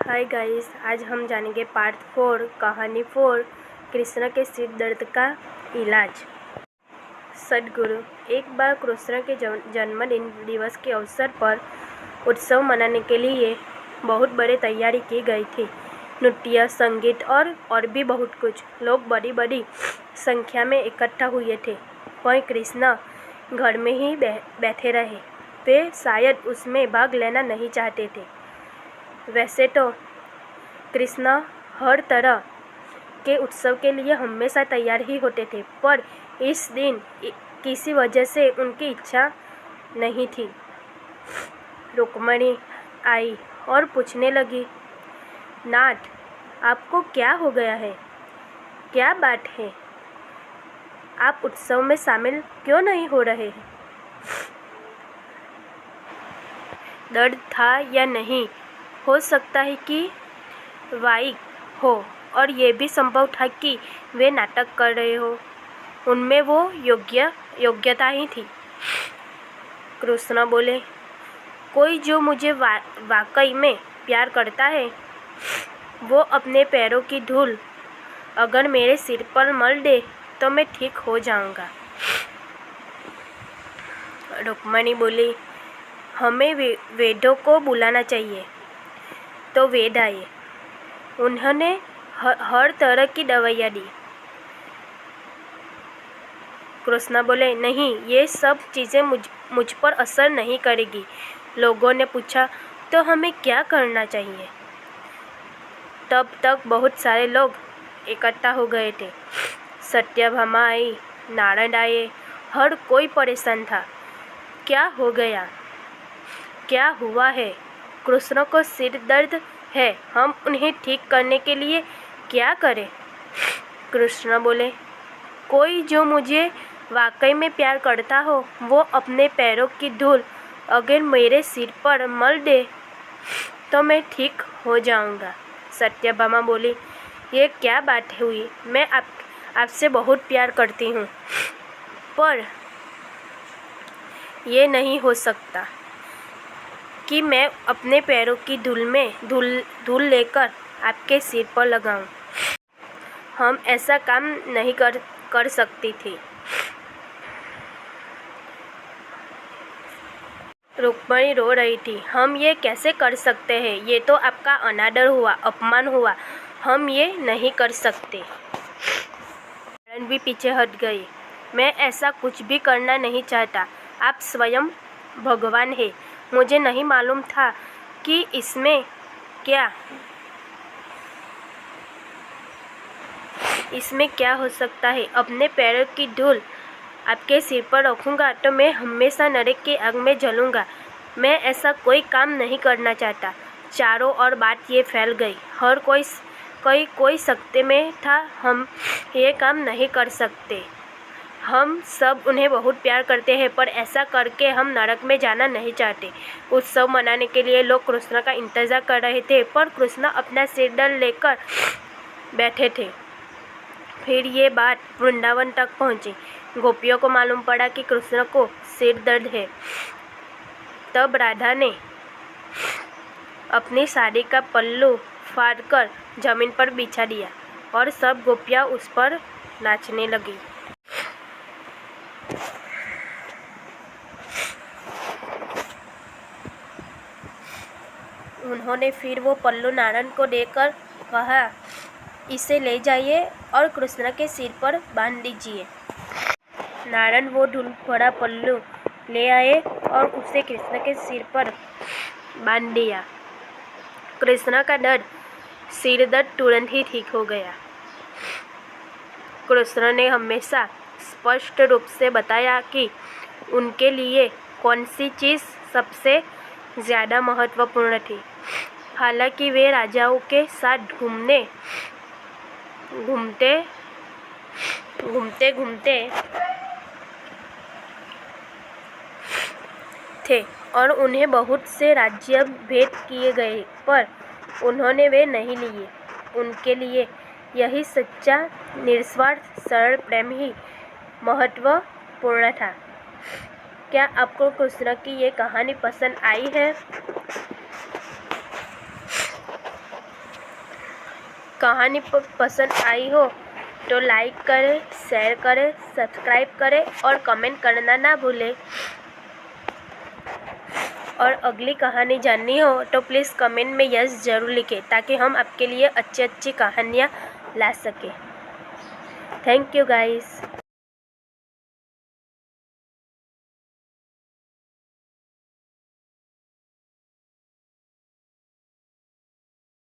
Hi guys, आज हम जानेंगे पार्ट 4 कहानी 4 कृष्ण के सिर दर्द का इलाज। सद्गुरु। एक बार कृष्ण के जन्मदिन दिवस के अवसर पर उत्सव मनाने के लिए बहुत बड़ी तैयारी की गई थी। नृत्य, संगीत और भी बहुत कुछ। लोग बड़ी बड़ी संख्या में इकट्ठा हुए थे। वहीं कृष्ण घर में ही बैठे रहे। वे शायद उसमें भाग लेना नहीं चाहते थे। वैसे तो कृष्ण हर तरह के उत्सव के लिए हमेशा तैयार ही होते थे, पर इस दिन किसी वजह से उनकी इच्छा नहीं थी। रुक्मिणी आई और पूछने लगी, नाथ, आपको क्या हो गया है? क्या बात है? आप उत्सव में शामिल क्यों नहीं हो रहे हैं? दर्द था या नहीं? हो सकता है कि वाइक हो, और ये भी संभव था कि वे नाटक कर रहे हो। उनमें वो योग्यता ही थी। कृष्ण बोले, कोई जो मुझे वाकई में प्यार करता है, वो अपने पैरों की धूल अगर मेरे सिर पर मल दे तो मैं ठीक हो जाऊंगा। रुक्मिणी बोली, हमें वेदों को बुलाना चाहिए। तो वेद आए। उन्होंने हर तरह की दवाइयाँ दी। कृष्ण बोले, नहीं, ये सब चीज़ें मुझ पर असर नहीं करेगी। लोगों ने पूछा, तो हमें क्या करना चाहिए? तब तक बहुत सारे लोग इकट्ठा हो गए थे। सत्यभामा आई, नारद आए, हर कोई परेशान था। क्या हो गया? क्या हुआ है? कृष्ण को सिर दर्द है, हम उन्हें ठीक करने के लिए क्या करें? कृष्ण बोले, कोई जो मुझे वाकई में प्यार करता हो, वो अपने पैरों की धूल अगर मेरे सिर पर मल दे तो मैं ठीक हो जाऊंगा। सत्यभामा बोली, ये क्या बात हुई? मैं आपसे बहुत प्यार करती हूँ, पर ये नहीं हो सकता कि मैं अपने पैरों की धूल लेकर आपके सिर पर लगाऊं। हम ऐसा काम नहीं कर सकती थी। रुक्मिणी रो रही थी। हम ये कैसे कर सकते हैं? ये तो आपका अनादर हुआ, अपमान हुआ। हम ये नहीं कर सकते। नारायण भी पीछे हट गई। मैं ऐसा कुछ भी करना नहीं चाहता। आप स्वयं भगवान हैं। मुझे नहीं मालूम था कि इसमें क्या हो सकता है। अपने पैरों की धूल आपके सिर पर रखूंगा तो मैं हमेशा नरक की आग में जलूंगा। मैं ऐसा कोई काम नहीं करना चाहता। चारों ओर बात ये फैल गई। हर कोई सकते में था। हम ये काम नहीं कर सकते। हम सब उन्हें बहुत प्यार करते हैं, पर ऐसा करके हम नरक में जाना नहीं चाहते। उत्सव मनाने के लिए लोग कृष्ण का इंतजार कर रहे थे, पर कृष्ण अपना सिर दर्द लेकर बैठे थे। फिर ये बात वृंदावन तक पहुंची। गोपियों को मालूम पड़ा कि कृष्ण को सिर दर्द है। तब राधा ने अपनी साड़ी का पल्लू फाड़कर जमीन पर बिछा दिया और सब गोपियां उस पर नाचने लगी। उन्होंने फिर वो पल्लू नारायण को देकर कहा, इसे ले जाइए और कृष्ण के सिर पर बांध दीजिए। नारायण वो धूल भरा पल्लू ले आए और उसे कृष्ण के सिर पर बांध दिया। कृष्ण का सिर दर्द तुरंत ही ठीक हो गया। कृष्ण ने हमेशा स्पष्ट रूप से बताया कि उनके लिए कौन सी चीज़ सबसे ज़्यादा महत्वपूर्ण थी। हालांकि वे राजाओं के साथ घूमते थे और उन्हें बहुत से राज्य भेंट किए गए, पर उन्होंने वे नहीं लिए। उनके लिए यही सच्चा, निस्वार्थ, सरल प्रेम ही महत्वपूर्ण था। क्या आपको कृष्ण की ये कहानी पसंद आई है? कहानी पसंद आई हो तो लाइक करें, शेयर करें, सब्सक्राइब करें और कमेंट करना ना भूलें। और अगली कहानी जाननी हो तो प्लीज़ कमेंट में यस ज़रूर लिखें ताकि हम आपके लिए अच्छी अच्छी कहानियाँ ला सकें। Thank you guys.